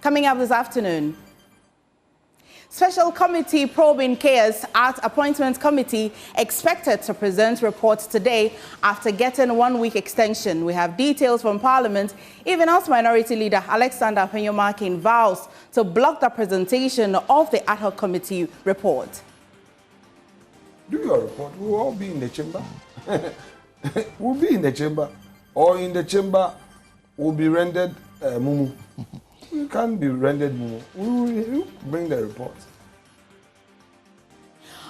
Coming up this afternoon, Special Committee probing chaos at Appointments Committee expected to present reports today after getting 1-week extension. We have details from Parliament, even as Minority Leader Afenyo Markin vows to block the presentation of the Ad Hoc Committee report. Do your report. We'll all be in the chamber. We'll be in the chamber. Or in the chamber, will be rendered mumu. You can't be rendered mumu. We will bring the report.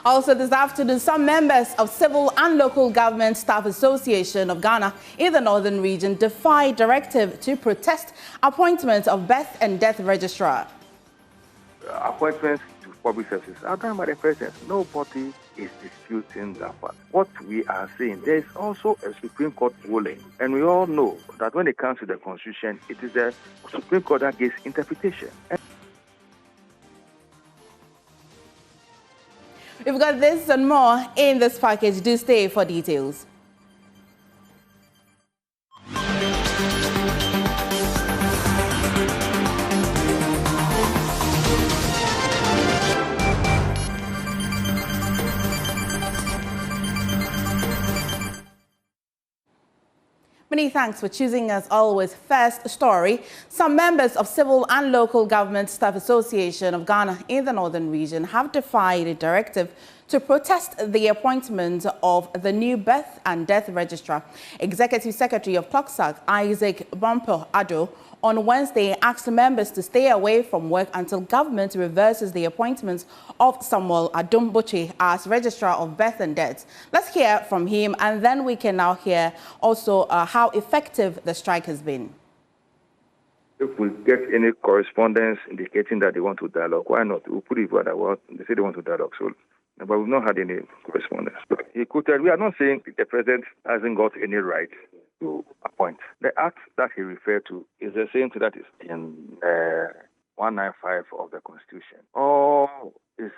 Also this afternoon, some members of Civil and Local Government Staff Association of Ghana in the Northern Region defied directive to protest appointment of birth and death registrar. Appointments to public services are done by the president. Nobody is disputing that part. What we are saying, there is also a Supreme Court ruling, and we all know that when it comes to the Constitution, it is the Supreme Court that gives interpretation. We've got this and more in this package. Do stay for details. Many thanks for choosing us always. First story, some members of Civil and Local Government Staff Association of Ghana in the Northern Region have defied a directive to protest the appointment of the new birth and death registrar. Executive Secretary of CLOGSAG, Isaac Bumper Addo, on Wednesday asked members to stay away from work until government reverses the appointment of Samuel Adumboche as Registrar of Birth and Deaths. Let's hear from him, and then we can now hear also how effective the strike has been. If we get any correspondence indicating that they want to dialogue, why not? We'll put it where they say they want to dialogue. So, but we've not had any correspondence. He quoted, we are not saying the president hasn't got any right to appoint. The act that he referred to is the same thing that is in 195 of the Constitution. All his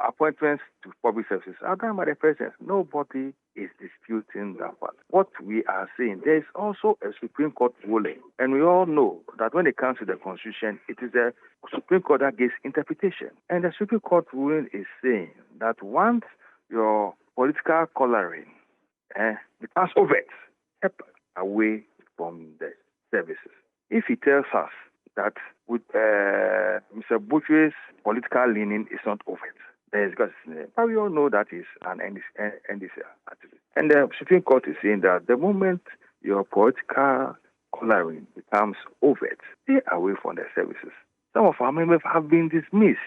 appointments to public services are done by the president. Nobody is disputing that part. What we are saying, there is also a Supreme Court ruling, and we all know that when it comes to the Constitution, it is the Supreme Court that gives interpretation. And the Supreme Court ruling is saying that once your political coloring becomes overt, step away from the services. If he tells us that with Mr. Butcher's political leaning is not overt, but we all know that is an NDC activist. And the Supreme Court is saying that the moment your political coloring becomes overt, stay away from the services. Some of our members have been dismissed.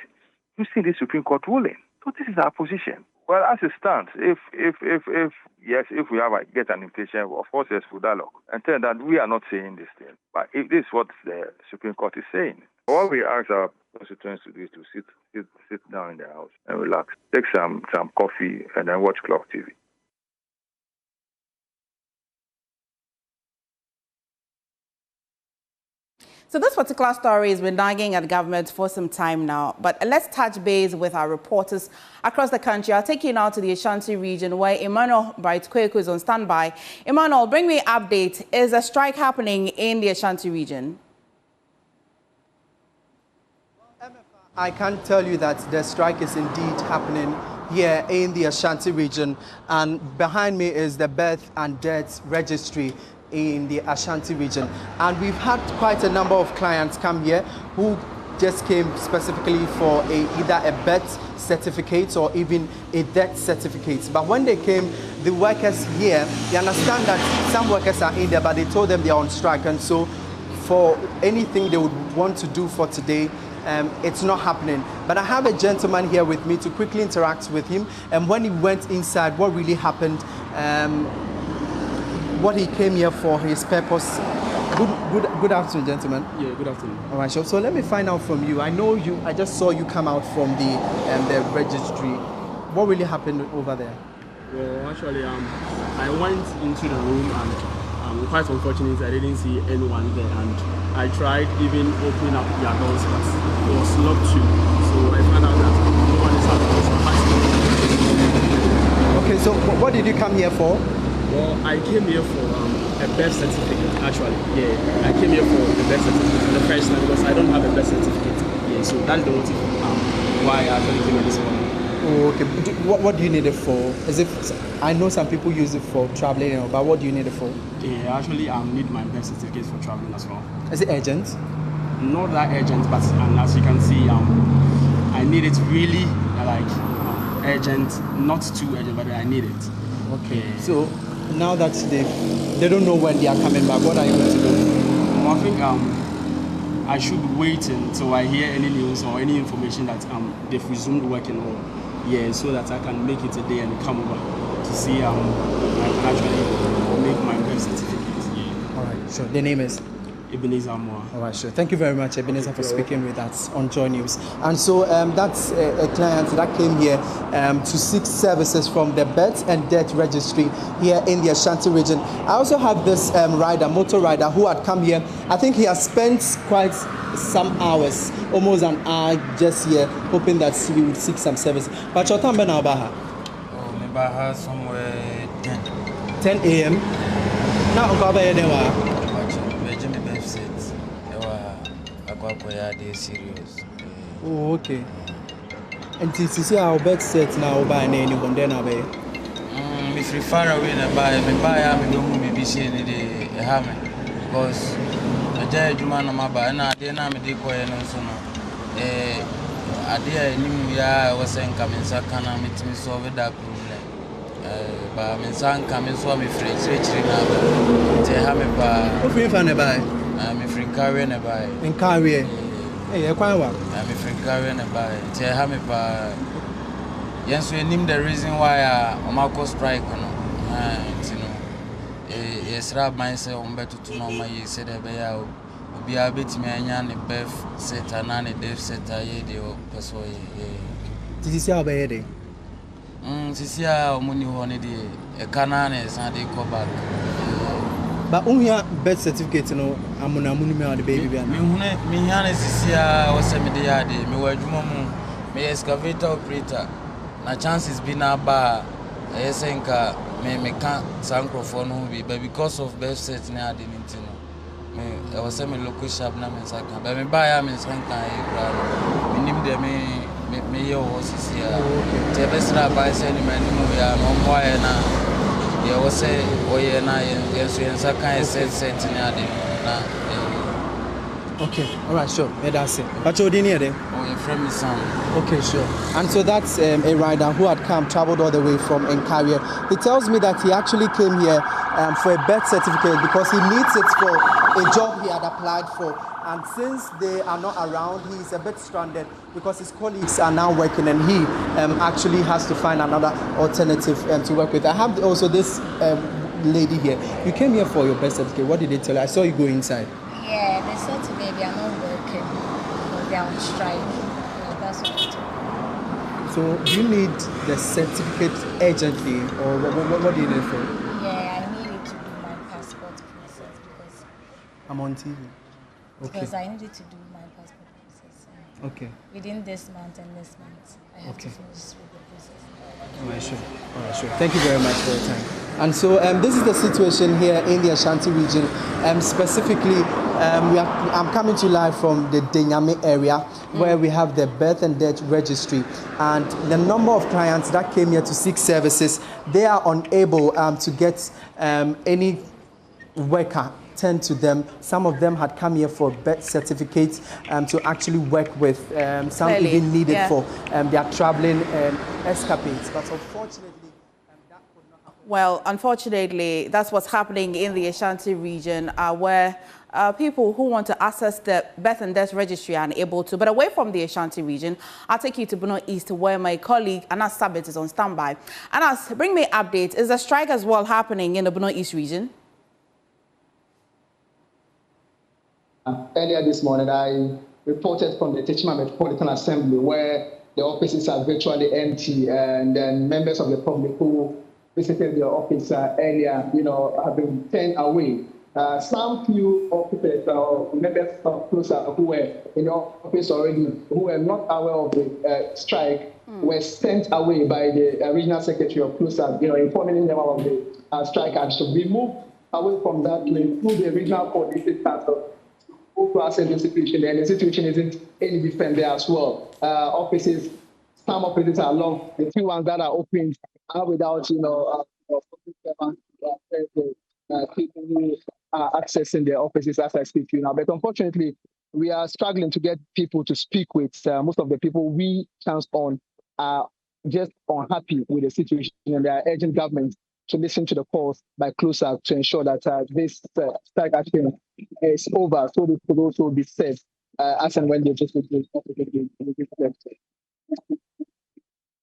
You see the Supreme Court ruling. So this is our position. Well, as it stands, if we get an invitation, of course, yes, we'll dialogue. And tell that we are not saying this thing. But if this is what the Supreme Court is saying, what we ask our constituents to do is to sit down in their house and relax, take some coffee, and then watch Clock TV. So this particular story has been nagging at government for some time now, but let's touch base with our reporters across the country. I'll take you now to the Ashanti region where Emmanuel Bright-Kweku is on standby. Emmanuel, bring me an update. Is a strike happening in the Ashanti region? I can tell you that the strike is indeed happening here in the Ashanti region, and behind me is the birth and death registry in the Ashanti region. And we've had quite a number of clients come here who just came specifically for either a birth certificate or even a death certificate. But when they came, the workers here, they understand that some workers are in there, but they told them they are on strike. And so for anything they would want to do for today, it's not happening. But I have a gentleman here with me to quickly interact with him. And when he went inside, what really happened, what he came here for, his purpose. Good afternoon, gentlemen. Yeah, good afternoon. All right, so let me find out from you. I know you. I just saw you come out from the registry. What really happened over there? Well, actually, I went into the room and quite unfortunate I didn't see anyone there, and I tried even opening up their doors, but it was locked too. So I found out that no one is at the house. Okay, so what did you come here for? Well, I came here for a birth certificate, actually. Yeah, I came here for the birth certificate the first time because I don't have a birth certificate. Yeah, so that's the motive why I actually came here this morning. Oh, okay. What do you need it for? As if I know some people use it for traveling, but what do you need it for? Yeah, actually, I need my birth certificate for traveling as well. Is it urgent? Not that urgent, but as you can see, I need it really urgent, not too urgent, but I need it. Okay. So now that they don't know when they are coming back, what are you going to do? Well, I think I should wait until I hear any news or any information that they've resumed working or so that I can make it a day and come over to see I can actually make my birth certificate. Yeah. All right, sure. The name is? Ebenezer Moore. All right, sure. Thank you very much, Ebenezer, for speaking with us on Joy News. And so that's a client that came here to seek services from the birth and death registry here in the Ashanti region. I also have this motor rider, who had come here. I think he has spent quite some hours, almost an hour just here, hoping that we would seek some service. But your time now, Baha? Oh, maybe somewhere 10 a.m. Now, I'm going to serious. Oh, okay. And this is our bed set now by any one then away. If you far away and buy me don't maybe see any day because a judge man on my bar and I didn't me decoy and so no. I knew I was saying coming, so can I meet me solve that problem? But my son coming so me friends rich now. They have me by. What you find by? I'm a friend carrying a buy. In carry. Hey, quite well. I'm a friend carrying a buy. Tell me by. Yes, we name the reason why I'm strike. Yes, Rab myself on better to know my said a bear. Be a bit me and a birth set and a death set a year or persuade. This is our baby. This year, money holiday, a cananes and they go back. But only a birth certificate, you know, I'm on a monument, the baby. Me, this year was a media day, me were Jumamu, me excavator operator. Na chances be na bar, I think me can't sankrofon who be, but because of birth set, I didn't know. I was a local shop na me saka, but me buy am in Sanka, me name them me your horses here. The best rabbi said, man, we are no more now. Yeah, was say, oh yeah, na yes, we Sanka said na. Okay, all right, sure. Yeah, that's it. But you're near there. Oh, your friend is Sam. Okay, sure. And so that's a rider who had traveled all the way from Nkawie. He tells me that he actually came here for a birth certificate because he needs it for a job he had applied for. And since they are not around, he is a bit stranded because his colleagues are now working and he actually has to find another alternative to work with. I have also this lady here. You came here for your birth certificate. What did they tell you? I saw you go inside. Yeah, they said to me they are not working, they are on strike. Yeah, that's what they told me. So, do you need the certificate urgently, or what do you need it for? Yeah, I need it to do my passport process because I'm on TV. Okay. Because I needed to do my passport process. Okay. Within this month and this month, I have to finish with the process. All right, sure. All right, sure. Thank you very much for your time. And so this is the situation here in the Ashanti region. Specifically, I'm coming to you live from the Denyame area where we have the birth and death registry. And the number of clients that came here to seek services, they are unable to get any worker turned to them. Some of them had come here for birth certificates to actually work with. Some even needed for their traveling escapades. But unfortunately, well, unfortunately, that's what's happening in the Ashanti region, where people who want to access the birth and death registry are unable to. But away from the Ashanti region, I'll take you to Bono East, where my colleague Anas Sabit is on standby. Anas, bring me updates. Is the strike as well happening in the Bono East region? Earlier this morning, I reported from the Techima Metropolitan Assembly, where the offices are virtually empty, and then members of the public who visited their office earlier, have been turned away. Some few officers or members of CLOGSAG who were in the office already, who were not aware of the strike, were sent away by the regional secretary of CLOGSAG, informing them of the strike action. We moved away from that to include the regional coordinated council to assess the situation, and the situation isn't any different there as well. Some offices are long. The few ones that are open are without, people who are accessing their offices as I speak to you now. But unfortunately, we are struggling to get people to speak with. Most of the people we chance on are just unhappy with the situation, and they are urging government to listen to the calls by CLOGSAG to ensure that this strike action is over, so they could also be safe as and when they just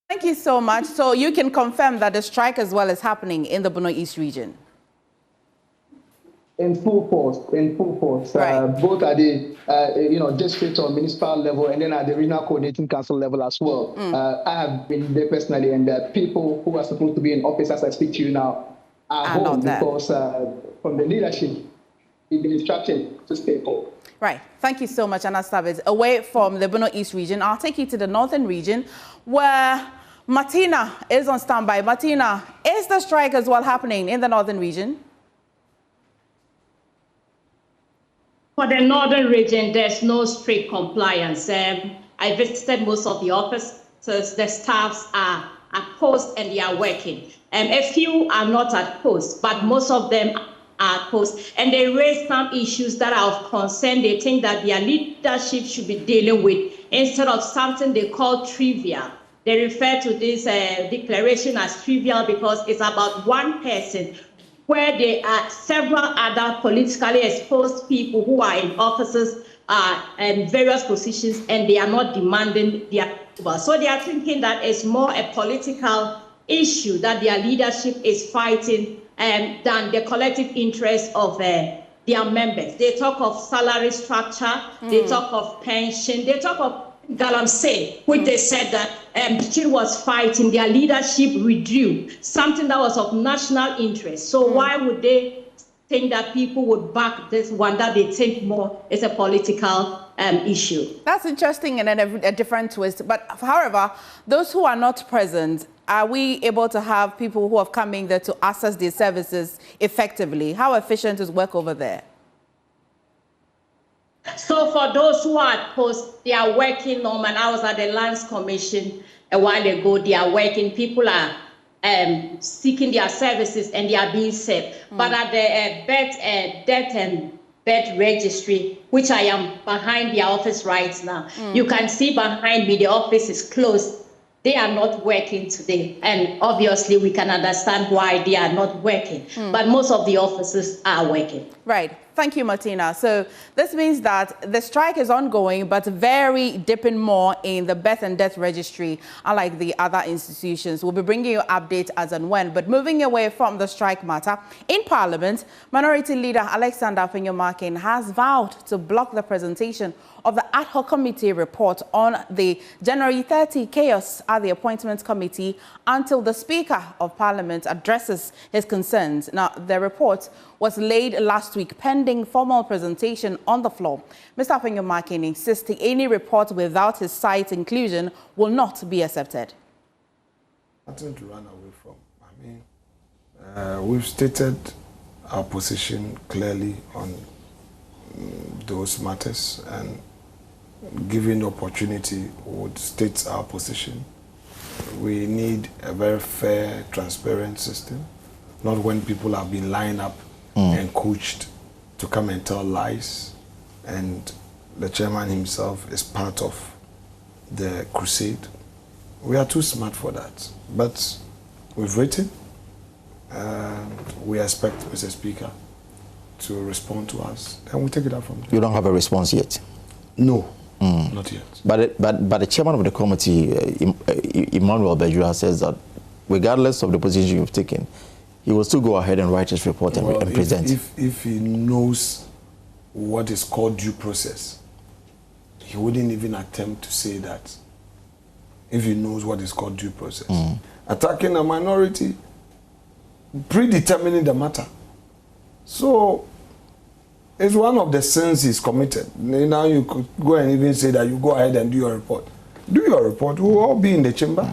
Thank you so much. So you can confirm that the strike as well is happening in the Bono East region? In full force. Right. Both at the district or municipal level, and then at the regional coordinating council level as well. I have been there personally, and the people who are supposed to be in office as I speak to you now are home because from the leadership, we've been instructed to stay home. Right. Thank you so much, Anastavis. Away from the Bono East region, I'll take you to the northern region where Martina is on standby. Martina, is the strike as well happening in the northern region? For the northern region, there's no strict compliance. I visited most of the offices. The staffs are at post and they are working. A few are not at post, but most of them are at post. And they raise some issues that are of concern. They think that their leadership should be dealing with instead of something they call trivial. They refer to this declaration as trivial because it's about one person, where there are several other politically exposed people who are in offices and various positions, and they are not demanding their approval. So they are thinking that it's more a political issue that their leadership is fighting than the collective interest of their members. They talk of salary structure, they talk of pension, they talk of Galamsey, which they said that Chile was fighting, their leadership withdrew, something that was of national interest. So why would they think that people would back this one that they think more is a political issue? That's interesting and a different twist. But however, those who are not present, are we able to have people who have come in there to access these services effectively? How efficient is work over there? So for those who are at post, they are working normal. I was at the Lands Commission a while ago. They are working. People are seeking their services and they are being safe. But at the death and birth registry, which I am behind the office right now, you can see behind me the office is closed. They are not working today. And obviously we can understand why they are not working. But most of the offices are working. Right. Thank you, Martina. So this means that the strike is ongoing, but very dipping more in the birth and death registry, unlike the other institutions. We'll be bringing you updates as and when. But moving away from the strike matter, in Parliament, Minority Leader Afenyo Markin has vowed to block the presentation of the Ad Hoc Committee report on the January 30 chaos at the Appointments Committee until the Speaker of Parliament addresses his concerns. Now, the report was laid last week pending formal presentation on the floor. Mr. Afenyo Markin insisting any report without his side's inclusion will not be accepted. Nothing to run away from. I mean, we've stated our position clearly on those matters, and given the opportunity, would state our position. We need a very fair, transparent system, not when people have been lined up and coached to come and tell lies, and the chairman himself is part of the crusade. We are too smart for that, but we've written. We expect Mr. Speaker to respond to us, and we take it up from there. You don't have a response yet? No, not yet. But the chairman of the committee, Emmanuel Bejua, says that regardless of the position you've taken, he will still go ahead and write his report and present. If he knows what is called due process, he wouldn't even attempt to say that. If he knows what is called due process. Attacking a minority, predetermining the matter. So, it's one of the sins he's committed. Now you could go and even say that you go ahead and do your report. Do your report. We'll all be in the chamber.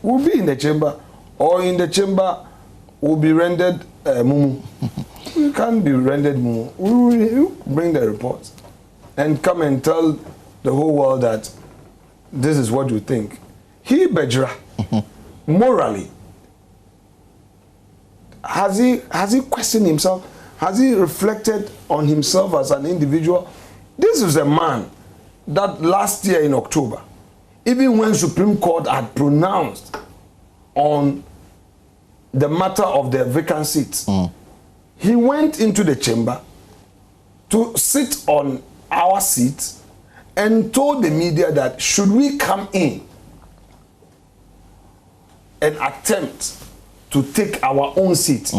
We'll be in the chamber. Or in the chamber, will be rendered mumu. We can't be rendered mumu. We will bring the report and come and tell the whole world that this is what you think. He, Bejra, morally, has he questioned himself? Has he reflected on himself as an individual? This is a man that last year in October, even when Supreme Court had pronounced on the matter of the vacant seats, he went into the chamber to sit on our seats and told the media that should we come in and attempt to take our own seat,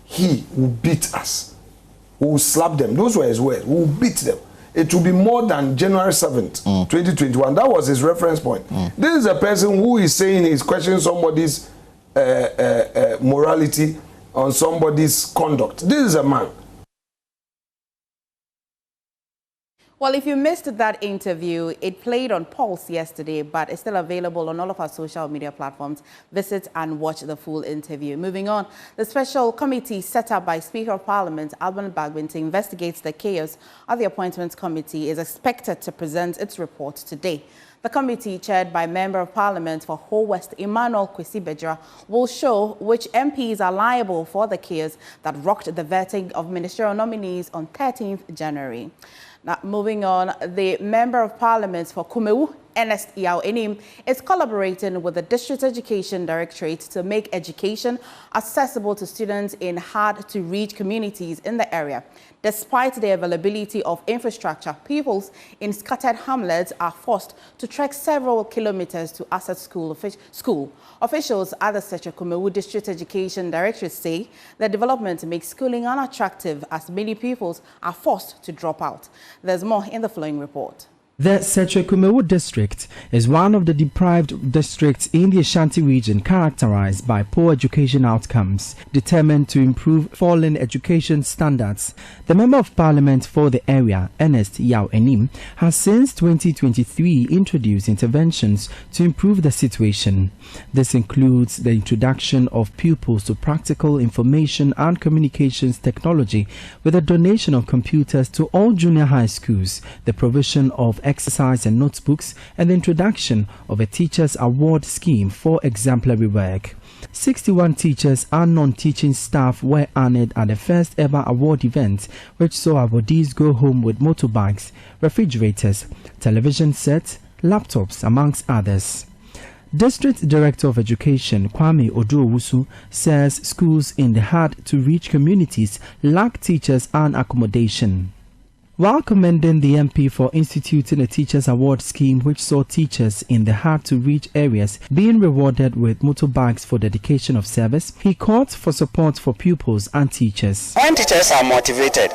he will beat us. We will slap them. Those were his words. We will beat them. It will be more than January 7th, 2021. That was his reference point. This is a person who is saying he's questioning somebody's morality on somebody's conduct. This is a man. Well, if you missed that interview, it played on Pulse yesterday, but it's still available on all of our social media platforms. Visit and watch the full interview. Moving on, the special committee set up by Speaker of Parliament, Alban Bagbin, to investigate the chaos of the Appointments Committee is expected to present its report today. The committee, chaired by Member of Parliament for Ho West, Emmanuel Kwesi Bejra, will show which MPs are liable for the chaos that rocked the vetting of ministerial nominees on 13th January. Now, moving on, the Member of Parliament for Kumawu, Ernest Yao Enim, is collaborating with the District Education Directorate to make education accessible to students in hard-to-reach communities in the area. Despite the availability of infrastructure, pupils in scattered hamlets are forced to trek several kilometers to access school. Officials at the Seche Kumawu District Education Directorate say the development makes schooling unattractive as many pupils are forced to drop out. There's more in the following report. The Seche Kumawu district is one of the deprived districts in the Ashanti region characterized by poor education outcomes. Determined to improve falling education standards, the Member of Parliament for the area, Ernest Yao Enim, has since 2023 introduced interventions to improve the situation. This includes the introduction of pupils to practical information and communications technology with a donation of computers to all junior high schools, the provision of exercise and notebooks, and the introduction of a teachers award scheme for exemplary work. 61 teachers and non-teaching staff were honored at the first ever award event, which saw awardees go home with motorbikes, refrigerators, television sets, laptops, amongst others. District Director of Education Kwame Oduowusu says schools in the hard-to-reach communities lack teachers and accommodation. While commending the MP for instituting a Teachers Award scheme which saw teachers in the hard-to-reach areas being rewarded with motorbikes for dedication of service, he called for support for pupils and teachers. When teachers are motivated,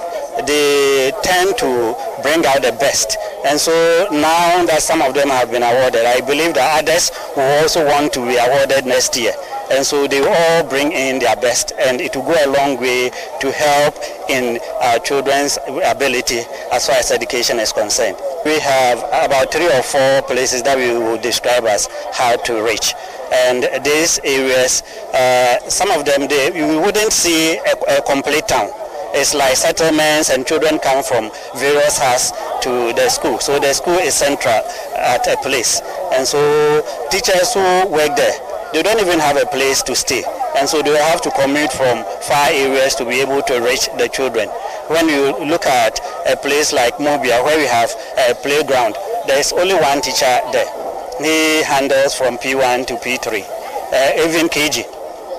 they tend to bring out the best. And so now that some of them have been awarded, I believe that others will also want to be awarded next year. And so they will all bring in their best, and it will go a long way to help in our children's ability as far as education is concerned. We have about 3 or 4 places that we will describe as hard to reach. And these areas, some of them, we wouldn't see a complete town. It's like settlements, and children come from various houses to the school. So the school is central at a place. And so teachers who work there, they don't even have a place to stay, and so they have to commute from far areas to be able to reach the children. When you look at a place like Mobia, where we have a playground, there is only one teacher there. He handles from P1 to P3, even KG.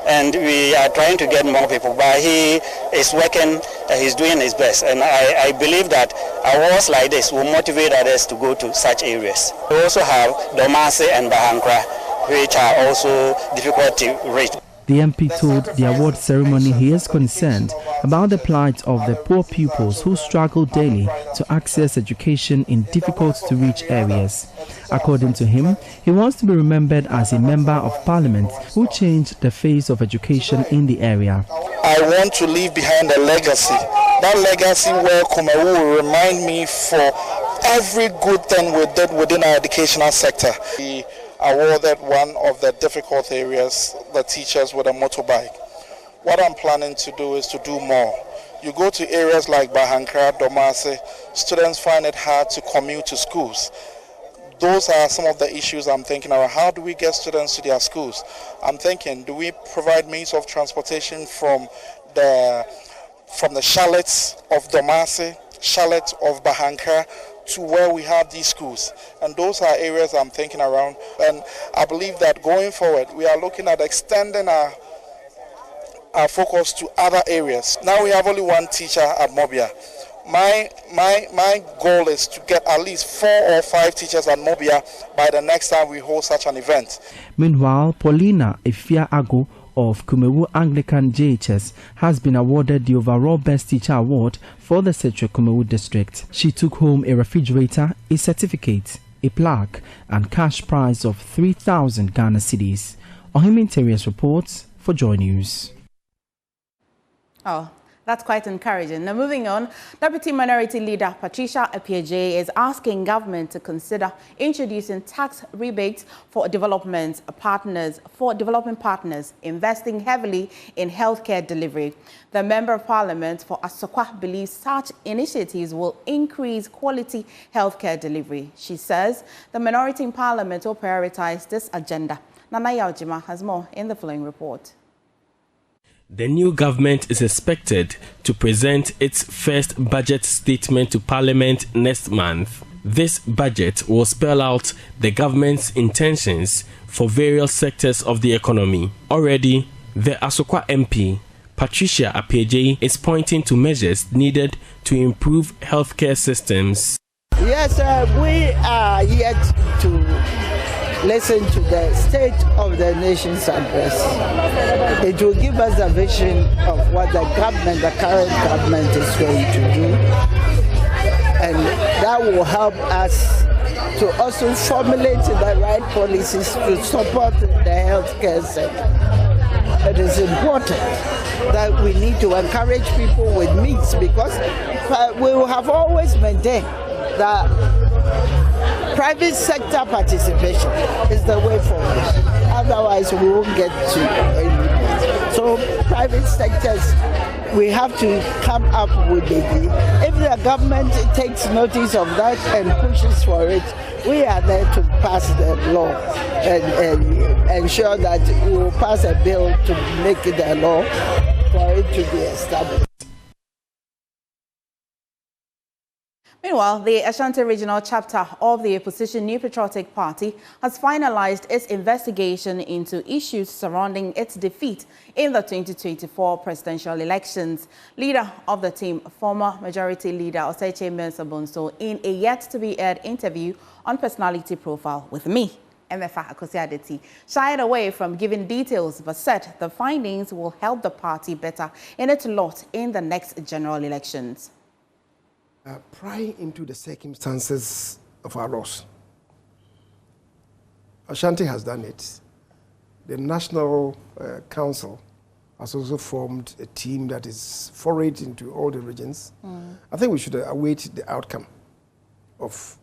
And we are trying to get more people, but he is working, he's doing his best. And I believe that awards like this will motivate others to go to such areas. We also have Domase and Bahankra, which are also difficult to reach. The MP told the award ceremony he is concerned about the plight of the poor pupils who struggle daily to access education in difficult-to-reach areas. According to him, he wants to be remembered as a member of parliament who changed the face of education in the area. I want to leave behind a legacy. That legacy where Kumawu will remind me for every good thing we did within our educational sector. Awarded one of the difficult areas, the teachers with a motorbike. what I'm planning to do is to do more. You go to areas like Bahankra, Domase, students find it hard to commute to schools. Those are some of the issues I'm thinking about. How do we get students to their schools? I'm thinking, do we provide means of transportation from the chalets of Domase, chalet of Bahankra, to where we have these schools? And those are areas I'm thinking around. And I believe that going forward, we are looking at extending our focus to other areas. Now we have only one teacher at Mobia. My goal is to get at least 4 or 5 teachers at Mobia by the next time we hold such an event. Meanwhile, Paulina Efia-Ago of Kumawu Anglican JHS has been awarded the overall Best Teacher Award for the Central Kumawu district. She took home a refrigerator, a certificate, a plaque, and cash prize of 3,000 Ghana cedis. Ohim Interiors reports for Joy News. Oh, that's quite encouraging. Now, moving on, Deputy Minority Leader Patricia Appiagyei is asking government to consider introducing tax rebates for developing partners, investing heavily in healthcare delivery. The Member of Parliament for Asokwa believes such initiatives will increase quality healthcare delivery. She says the minority in Parliament will prioritize this agenda. Nana Yaujima has more in the following report. The new government is expected to present its first budget statement to Parliament next month. This budget will spell out the government's intentions for various sectors of the economy. Already, the Asokwa MP, Patricia Appiagyei, is pointing to measures needed to improve healthcare systems. Yes, we are yet to listen to the State of the Nation's address. It will give us a vision of what the current government is going to do. And that will help us to also formulate the right policies to support the healthcare sector. It is important that we need to encourage people with means, because we have always maintained that private sector participation is the way forward. Otherwise, we won't get to anything. So private sectors, we have to come up with the idea. If the government takes notice of that and pushes for it, we are there to pass the law and ensure that we will pass a bill to make it a law for it to be established. Meanwhile, the Ashanti Regional Chapter of the opposition New Patriotic Party has finalized its investigation into issues surrounding its defeat in the 2024 presidential elections. Leader of the team, former Majority Leader Oseche Mensah-Bonsu, in a yet-to-be-aired interview on Personality Profile with me, MFA Akosiadeti, shied away from giving details but said the findings will help the party better in its lot in the next general elections. Prying into the circumstances of our loss. Ashanti has done it. The National Council has also formed a team that is forayed into all the regions. I think we should await the outcome of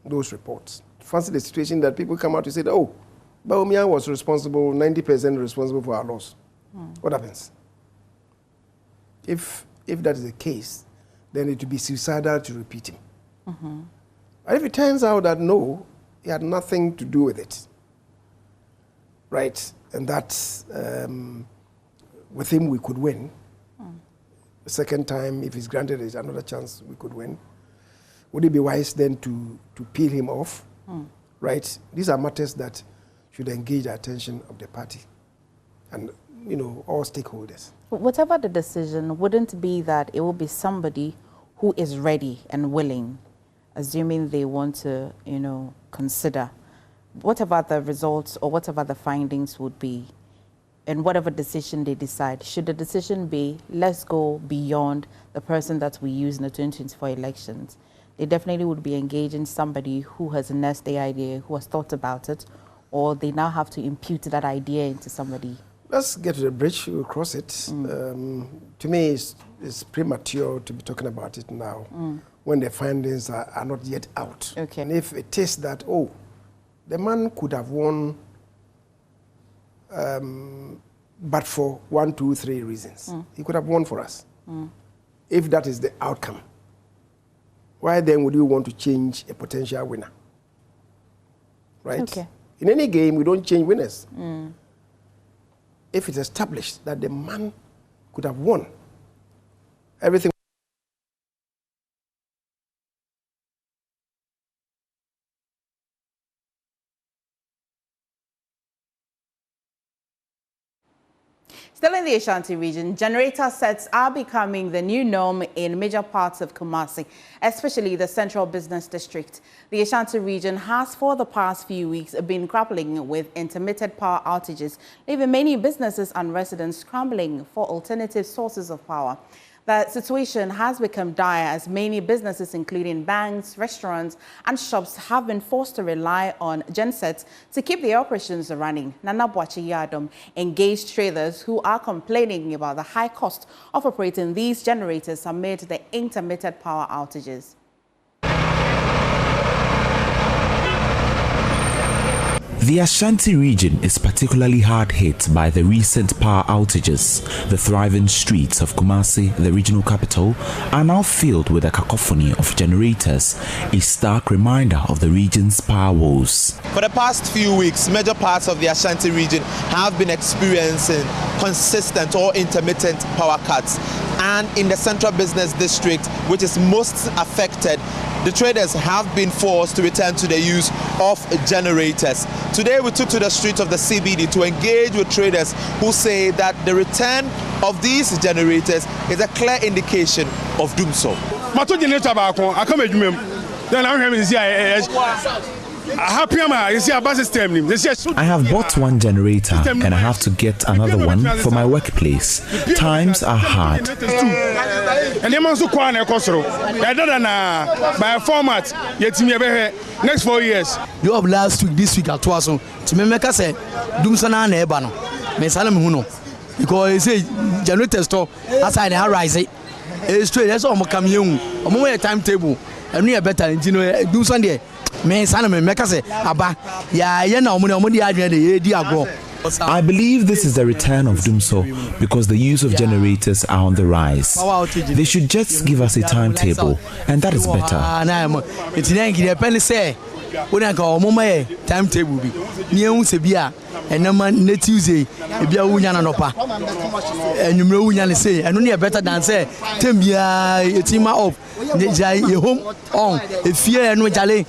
those reports. Fancy the situation that people come out and say, oh, Bawumia was responsible, 90% responsible for our loss. What happens? If that is the case, then it would be suicidal to repeat him. But if it turns out that no, he had nothing to do with it, right, and that with him we could win, the second time, if he's granted another chance, we could win, would it be wise then to peel him off, right? These are matters that should engage the attention of the party and, you know, all stakeholders. Whatever the decision, wouldn't be that it will be somebody who is ready and willing, assuming they want to, you know, consider whatever the results or whatever the findings would be, and whatever decision they decide. Should the decision be, let's go beyond the person that we use in the 2024 elections, they definitely would be engaging somebody who has nursed the idea, who has thought about it, or they now have to impute that idea into somebody. Let's get to the bridge, we'll cross it. To me, it's premature to be talking about it now when the findings are not yet out. And if it is that, oh, the man could have won but for 1, 2, 3 reasons. He could have won for us. If that is the outcome, why then would you want to change a potential winner? Right? Okay. In any game, we don't change winners. If it's established that the man could have won, everything. Still in the Ashanti region, generator sets are becoming the new norm in major parts of Kumasi, especially the central business district. The Ashanti region has for the past few weeks been grappling with intermittent power outages, leaving many businesses and residents scrambling for alternative sources of power. The situation has become dire as many businesses, including banks, restaurants and shops, have been forced to rely on gensets to keep their operations running. Nana Boachi Yadom engaged traders who are complaining about the high cost of operating these generators amid the intermittent power outages. The Ashanti region is particularly hard hit by the recent power outages. The thriving streets of Kumasi, the regional capital, are now filled with a cacophony of generators, a stark reminder of the region's power woes. For the past few weeks, major parts of the Ashanti region have been experiencing consistent or intermittent power cuts. And in the central business district, which is most affected, the traders have been forced to return to the use of generators. Today we took to the streets of the CBD to engage with traders who say that the return of these generators is a clear indication of doom so. I have bought one generator and I have to get another one for my workplace. Times are hard. By format, next 4 years. You have last week, this week at Twaso. To me, make us say, Dumsana Nebano, Mesalam Huno. Because it's a generator store, as I rise it. It's straight, that's all come young. A moment timetable, and we are better, you know, do Sunday. I believe this is the return of Dumso because the use of generators are on the rise. They should just give us a timetable, and that is better. And Tuesday, if you are and you know, say, and only better than say, Tembia, a team of home on a fear and no jale.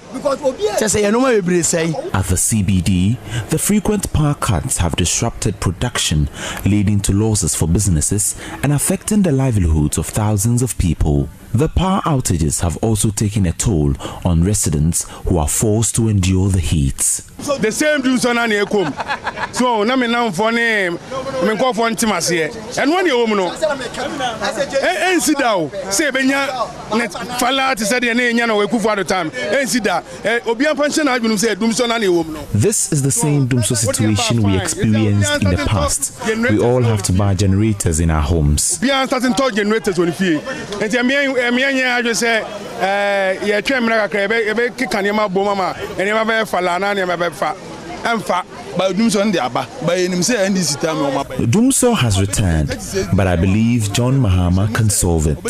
Just say, I know what say. At the CBD, the frequent power cuts have disrupted production, leading to losses for businesses and affecting the livelihoods of thousands of people. The power outages have also taken a toll on residents who are forced to endure the heat. The same Dumson and Ekum. So, now for name, I call for Intimacy. And when you know, and sit down, say, Benya, Falat said, Yano, Eku for the time, and sit down. Obian pension, I will say, Dumson and Ekum. This is the same Dumso situation we experienced in the past. We all have to buy generators in our homes. Beyond starting to generators on the field. And I just say, yeah, Chemra, Kanema Bomama, and Yama Falana, Dumso has returned, but I believe John Mahama can solve it.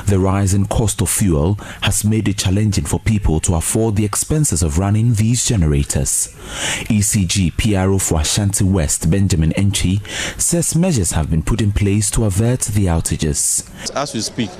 The rise in cost of fuel has made it challenging for people to afford the expenses of running these generators. ECG PRO for Ashanti West, Benjamin Enchi, says measures have been put in place to avert the outages. As we speak,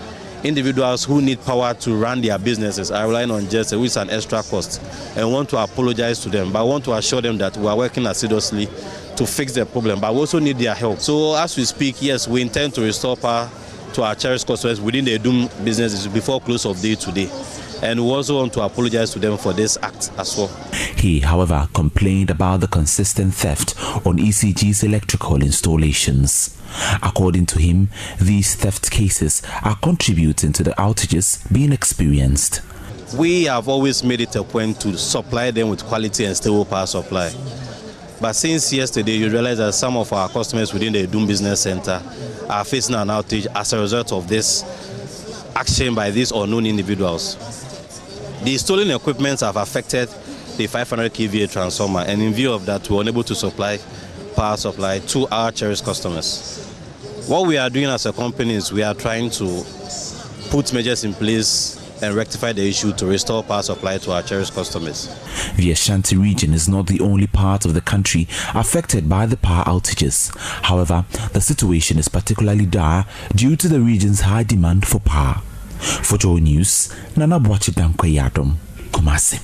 individuals who need power to run their businesses are relying on just with an extra cost, and want to apologize to them, but I want to assure them that we are working assiduously to fix the problem, but we also need their help. So as we speak, yes, we intend to restore power to our cherished customers within the Doom businesses before close of day today. And we also want to apologize to them for this act as well. He, however, complained about the consistent theft on ECG's electrical installations. According to him, these theft cases are contributing to the outages being experienced. We have always made it a point to supply them with quality and stable power supply. But since yesterday, you realize that some of our customers within the Doom Business Center are facing an outage as a result of this action by these unknown individuals. The stolen equipment have affected the 500 kVA transformer, and in view of that, we were unable to supply power supply to our cherished customers. What we are doing as a company is we are trying to put measures in place and rectify the issue to restore power supply to our cherished customers. The Ashanti region is not the only part of the country affected by the power outages. However, the situation is particularly dire due to the region's high demand for power. For Joy News, Nana Boachidankwe Yadom, Kumasi.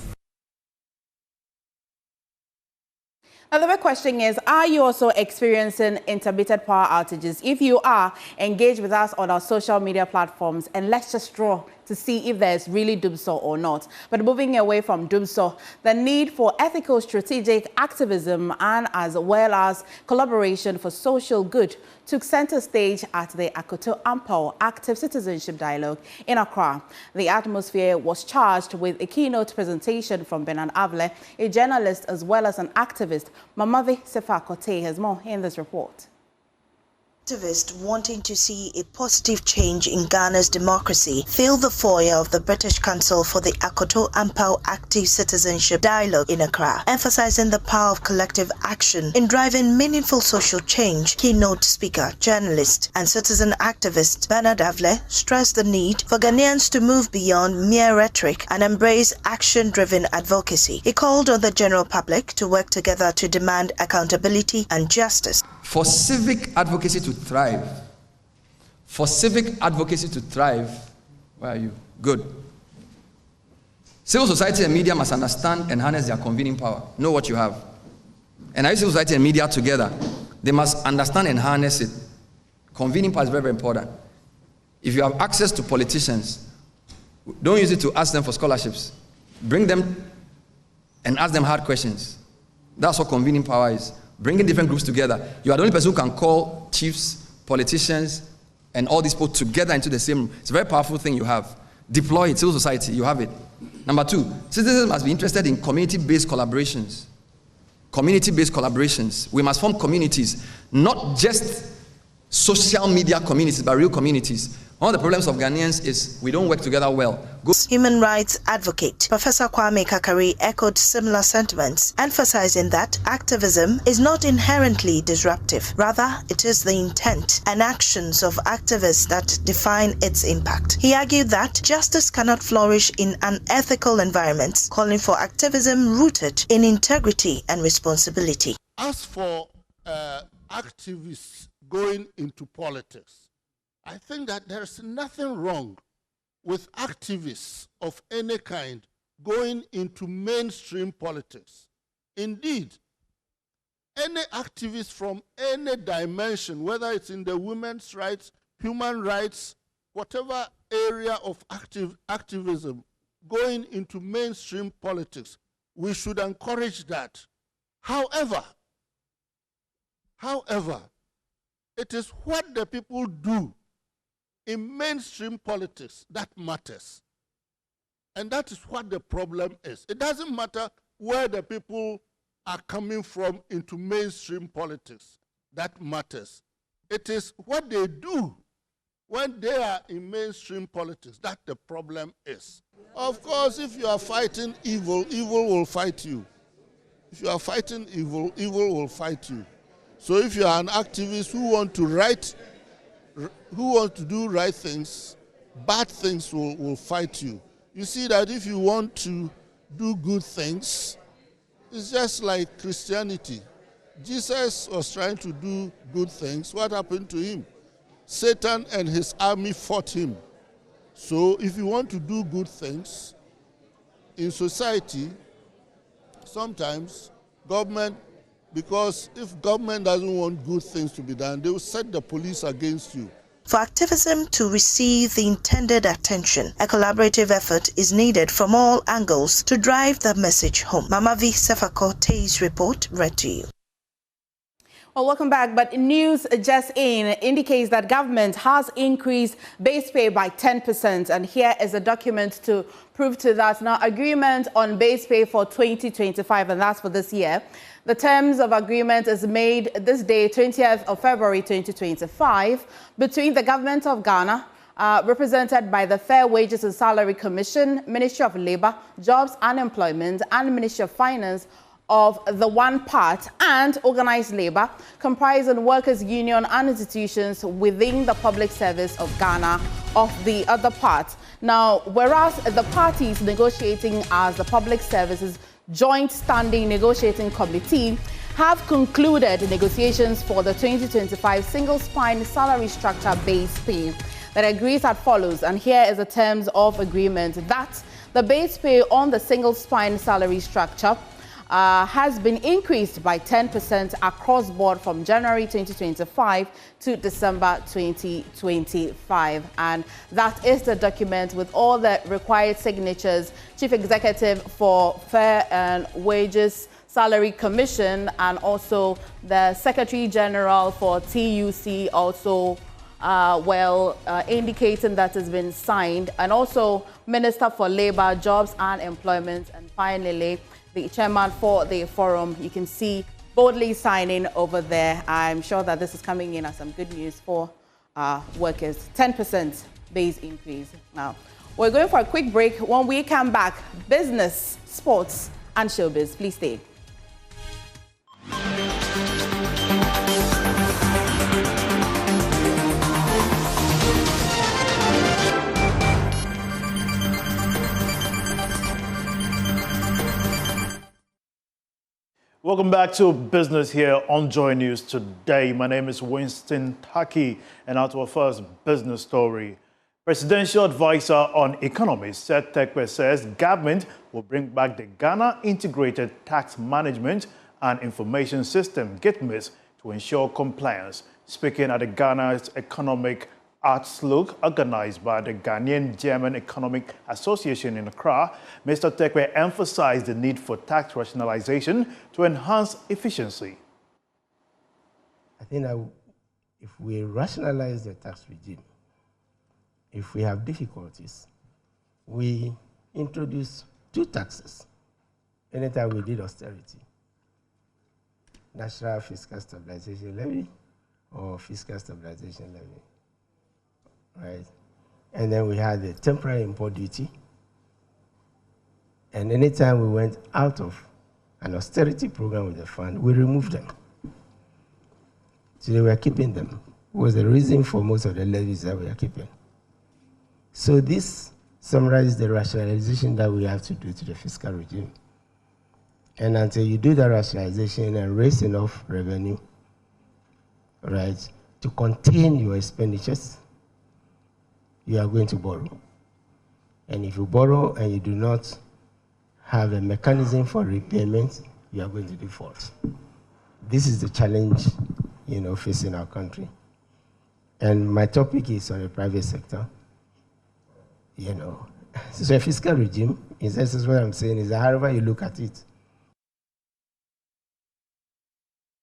Now, the big question is, are you also experiencing intermittent power outages? If you are, engage with us on our social media platforms and let's just draw to see if there's really doomsday or not. But moving away from doomsday, the need for ethical strategic activism and as well as collaboration for social good took center stage at the Akoto Ampao Active Citizenship Dialogue in Accra. The atmosphere was charged with a keynote presentation from Bernard Avle, a journalist as well as an activist. Mamavi Sefa-Kote has more in this report. Activists wanting to see a positive change in Ghana's democracy filled the foyer of the British Council for the Akoto Ampao Active Citizenship Dialogue in Accra, emphasizing the power of collective action in driving meaningful social change. Keynote speaker, journalist and citizen activist Bernard Avle stressed the need for Ghanaians to move beyond mere rhetoric and embrace action-driven advocacy. He called on the general public to work together to demand accountability and justice. For civic advocacy to thrive, where are you? Good. Civil society and media must understand and harness their convening power. Know what you have. And I civil society and media together, they must understand and harness it. Convening power is very, very important. If you have access to politicians, don't use it to ask them for scholarships. Bring them and ask them hard questions. That's what convening power is. Bringing different groups together. You are the only person who can call chiefs, politicians, and all these people together into the same room. It's a very powerful thing you have. Deploy it, civil society, you have it. Number two, citizens must be interested in community-based collaborations. Community-based collaborations. We must form communities, not just social media communities, but real communities. One of the problems of Ghanaians is we don't work together well. Human rights advocate Professor Kwame Kakari echoed similar sentiments, emphasizing that activism is not inherently disruptive. Rather, it is the intent and actions of activists that define its impact. He argued that justice cannot flourish in unethical environments, calling for activism rooted in integrity and responsibility. As for activists going into politics, I think that there's nothing wrong with activists of any kind going into mainstream politics. Indeed, any activist from any dimension, whether it's in the women's rights, human rights, whatever area of activism, going into mainstream politics, we should encourage that. However, it is what the people do in mainstream politics that matters. And that is what the problem is. It doesn't matter where the people are coming from into mainstream politics. That matters. It is what they do when they are in mainstream politics that the problem is. Of course, if you are fighting evil, evil will fight you. If you are fighting evil, evil will fight you. So if you are an activist who want to do right things, bad things will fight you. You see that if you want to do good things, it's just like Christianity. Jesus was trying to do good things. What happened to him? Satan and his army fought him. So if you want to do good things in society, sometimes government, because if government doesn't want good things to be done, they will set the police against you. For activism to receive the intended attention, a collaborative effort is needed from all angles to drive the message home. Mamavi Sefa-Kote's report read to you. Well, welcome back. But news just in indicates that government has increased base pay by 10%. And here is a document to prove to that. Now, agreement on base pay for 2025, and that's for this year. The terms of agreement is made this day, 20th of February 2025, between the government of Ghana represented by the Fair Wages and Salary Commission, Ministry of Labour, Jobs and Employment, and Ministry of Finance of the one part, and organized labor, comprising workers' union and institutions within the public service of Ghana of the other part. Now, whereas the parties negotiating as the Public Services Joint Standing Negotiating Committee have concluded negotiations for the 2025 single spine salary structure base pay that agrees as follows, and here is the terms of agreement, that the base pay on the single spine salary structure has been increased by 10% across board from January 2025 to December 2025. And that is the document with all the required signatures. Chief Executive for Fair and Wages Salary Commission and also the Secretary General for TUC also indicating that has been signed, and also Minister for Labour, Jobs and Employment, and finally the chairman for the forum. You can see boldly signing over there. I'm sure that this is coming in as some good news for workers. 10% base increase. Now, we're going for a quick break. When we come back, business, sports, and showbiz. Please stay. Welcome back to Business here on Joy News today. My name is Winston Taki, and now to our first business story. Presidential advisor on economy, Seth Tekwe, says government will bring back the Ghana Integrated Tax Management and Information System, GITMIS, to ensure compliance. Speaking at the Ghana's Economic Outlook, organized by the Ghanaian German Economic Association in Accra, Mr. Tekwe emphasized the need for tax rationalization to enhance efficiency. I think that if we rationalize the tax regime, if we have difficulties, we introduce two taxes anytime we did austerity: National Fiscal Stabilization Levy or Fiscal Stabilization Levy. Right, and then we had the temporary import duty, and anytime we went out of an austerity program with the fund, we removed them. So they were keeping them. Was the reason for most of the levies that we are keeping. So this summarizes the rationalization that we have to do to the fiscal regime. And until you do that rationalization and raise enough revenue, right, to contain your expenditures, you are going to borrow. And if you borrow and you do not have a mechanism for repayment, you are going to default. This is the challenge, facing our country. And my topic is on the private sector. So a fiscal regime, in essence, what I'm saying is that however you look at it.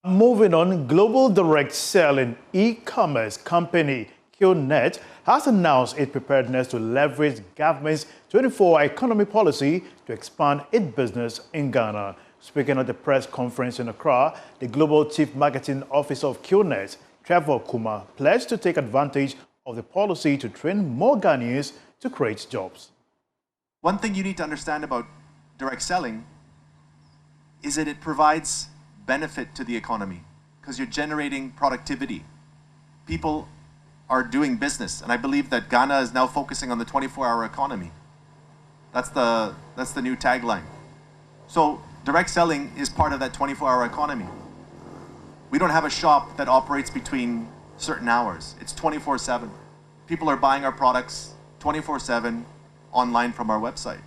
Moving on, global direct selling e-commerce company QNet has announced its preparedness to leverage government's 24-hour economy policy to expand its business in Ghana. Speaking at the press conference in Accra, the Global Chief Marketing Officer of QNet, Trevor Kumawu, pledged to take advantage of the policy to train more Ghanaians to create jobs. One thing you need to understand about direct selling is that it provides benefit to the economy because you're generating productivity. People are doing business, and I believe that Ghana is now focusing on the 24-hour economy. That's the new tagline. So direct selling is part of that 24-hour economy. We don't have a shop that operates between certain hours. It's 24/7. People are buying our products 24/7 online from our website.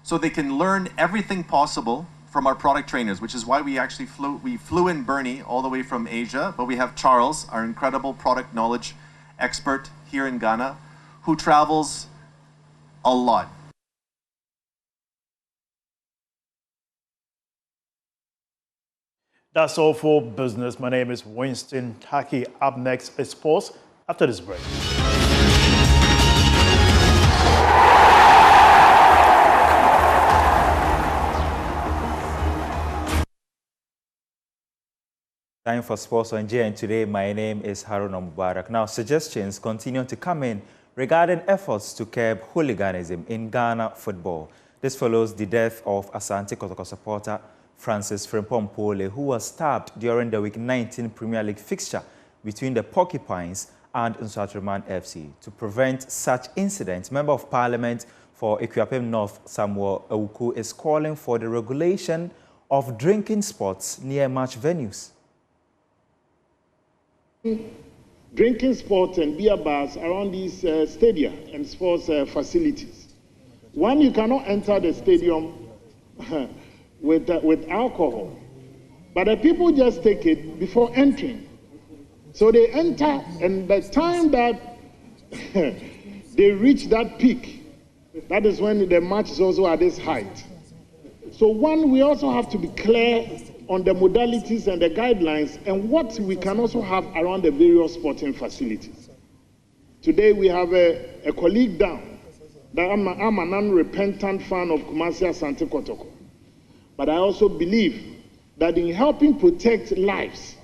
So they can learn everything possible from our product trainers, which is why we actually flew in Bernie all the way from Asia, but we have Charles, our incredible product knowledge expert here in Ghana, who travels a lot. That's all for business. My name is Winston Taki. Up next is sports after this break. Time for Sports on JN today. My name is Haruna Mubarak. Now, suggestions continue to come in regarding efforts to curb hooliganism in Ghana football. This follows the death of Ashanti Kotoko supporter Francis Frimpong Pole, who was stabbed during the Week 19 Premier League fixture between the Porcupines and Nsatruman FC. To prevent such incidents, Member of Parliament for Ekuapem North, Samuel Awuku, is calling for the regulation of drinking spots near match venues. Drinking spots and beer bars around these stadia and sports facilities. One, you cannot enter the stadium with alcohol, but the people just take it before entering. So they enter, and by the time that they reach that peak, that is when the match is also at this height. So one, we also have to be clear on the modalities and the guidelines and what we can also have around the various sporting facilities. Today we have a colleague down that I'm an unrepentant fan of Kumasi Asante Kotoko. But I also believe that in helping protect lives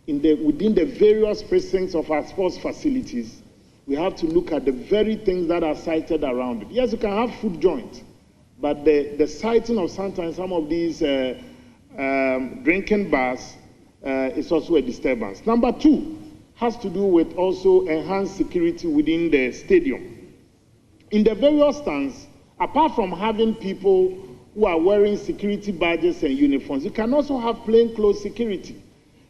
within the various precincts of our sports facilities, we have to look at the very things that are cited around it. Yes, you can have food joints, but the siting of sometimes some of these drinking bars is also a disturbance. Number two has to do with also enhanced security within the stadium. In the various stands, apart from having people who are wearing security badges and uniforms, you can also have plainclothes security.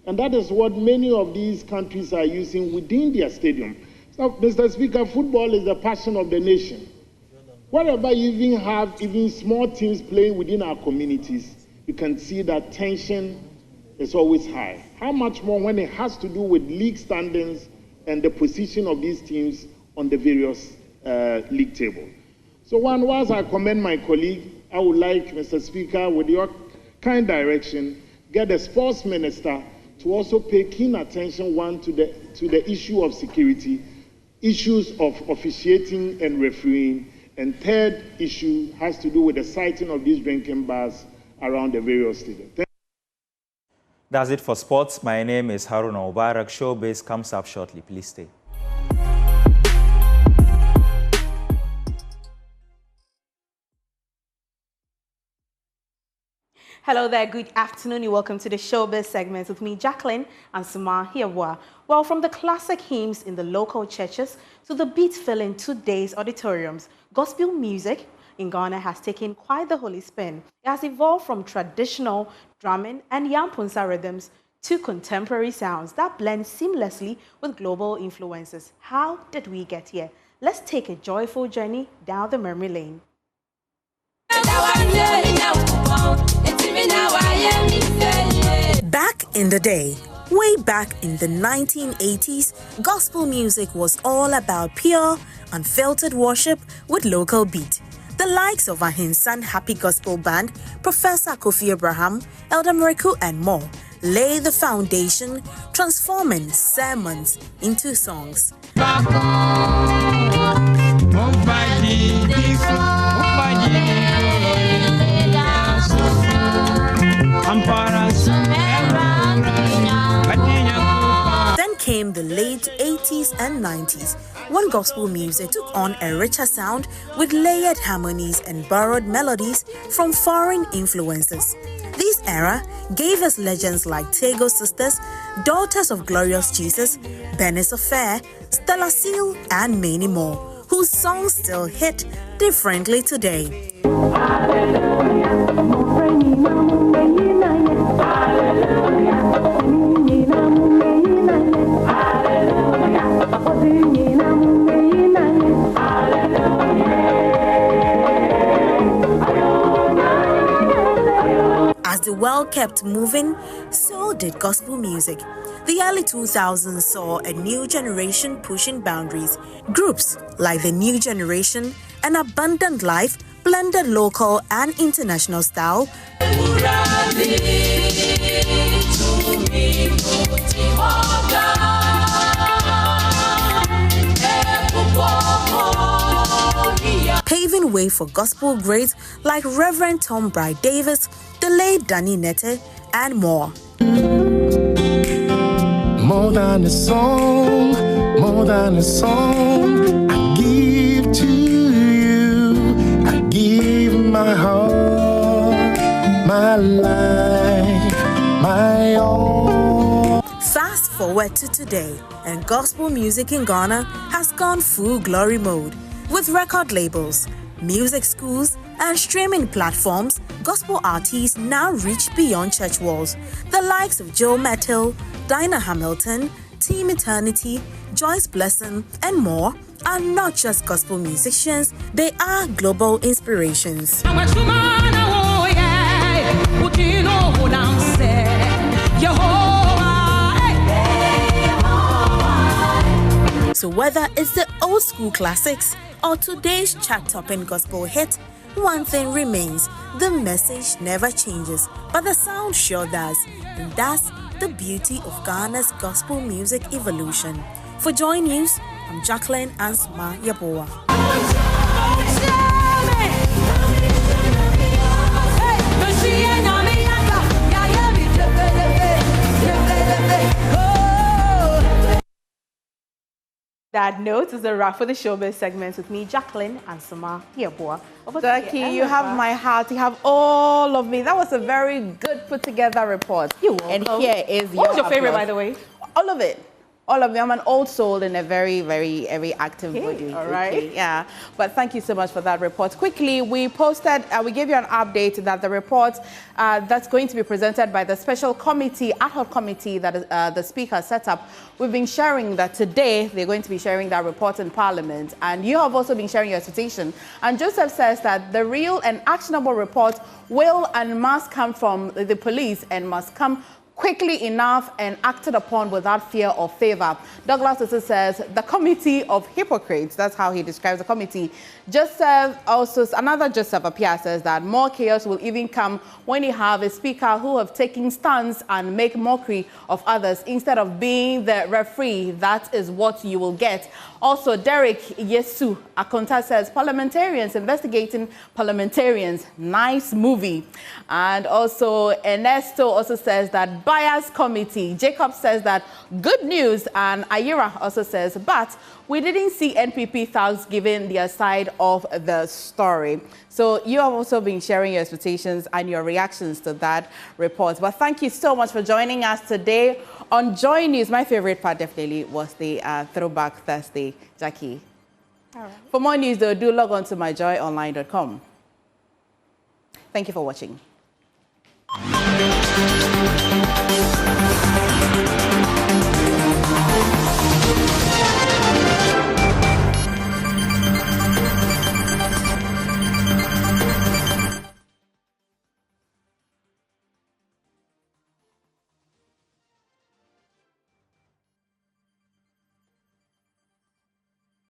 And that is what many of these countries are using within their stadium. So, Mr. Speaker, football is the passion of the nation. Wherever you even have small teams playing within our communities, you can see that tension is always high. How much more when it has to do with league standings and the position of these teams on the various league table. So whilst I commend my colleague, I would like, Mr. Speaker, with your kind direction, get the sports minister to also pay keen attention, one, to the issue of security, issues of officiating and refereeing, and third issue has to do with the siting of these drinking bars around the various stadiums. That's it for sports. My name is Haruna Mubarak. Showbiz comes up shortly. Please stay. Hello there, good afternoon. You're welcome to the Showbiz segment with me, Jacqueline and Suma Hiawa. Well, from the classic hymns in the local churches to the beat-filling today's auditoriums, gospel music in Ghana has taken quite the holy spin. It has evolved from traditional drumming and yampunsa rhythms to contemporary sounds that blend seamlessly with global influences. How did we get here? Let's take a joyful journey down the memory lane. Back in the day, way back in the 1980s, gospel music was all about pure, unfiltered worship with local beat. The likes of Ahinsan Happy Gospel Band, Professor Kofi Abraham, Elder Miracle, and more lay the foundation, transforming sermons into songs. Then came the late 80s and 90s, when gospel music took on a richer sound with layered harmonies and borrowed melodies from foreign influences. This era gave us legends like Tego Sisters, Daughters of Glorious Jesus, Bernice Affair, Stella Seal, and many more, whose songs still hit differently today. As the world kept moving, so did gospel music. The early 2000s saw a new generation pushing boundaries. Groups like the New Generation and Abundant Life blended local and international style. Paving way for gospel greats like Reverend Tom Bright Davis, the late Danny Nette, and more. more than a song, more than a song. I give to you, I give my heart, my life, my all. Fast forward to today, and gospel music in Ghana has gone full glory mode. With record labels, music schools, and streaming platforms, gospel artists now reach beyond church walls. The likes of Joe Mettle, Dinah Hamilton, Team Eternity, Joyce Blessing, and more are not just gospel musicians, they are global inspirations. So whether it's the old school classics or today's chart-topping gospel hit, one thing remains: the message never changes, but the sound sure does. And that's the beauty of Ghana's gospel music evolution. For Joy News, I'm Jacqueline Ansma Yaboa. That note is a wrap for the showbiz segment with me, Jacqueline Ansama Yaboa. Jackie, you have my heart, you have all of me. That was a very good put together report. You're welcome. And here is What was your favorite, applause. by the way? All of it. All of me. I'm an old soul in a very, very active body. All right. Okay, yeah. But thank you so much for that report. Quickly, we posted, we gave you an update that the report that's going to be presented by the special committee, Ad Hoc Committee that the Speaker set up. We've been sharing that today they're going to be sharing that report in Parliament. And you have also been sharing your expectation. And Joseph says that the real and actionable report will and must come from the police and must come quickly enough and acted upon without fear or favor. Douglas also says the committee of hypocrites, that's how he describes the committee. Joseph also, another Joseph Appiah says that more chaos will even come when you have a speaker who have taken stands and make mockery of others instead of being the referee. That is what you will get. Also, Derek Yesu Akonta says parliamentarians investigating parliamentarians. Nice movie. And also Ernesto also says that bias committee. Jacob says that good news. And Ayira also says, but we didn't see NPP thugs giving their side of the story. So you have also been sharing your expectations and your reactions to that report. But thank you so much for joining us today on Joy News. My favorite part definitely was the Throwback Thursday, Jackie. All right. For more news, though, do log on to myjoyonline.com. Thank you for watching.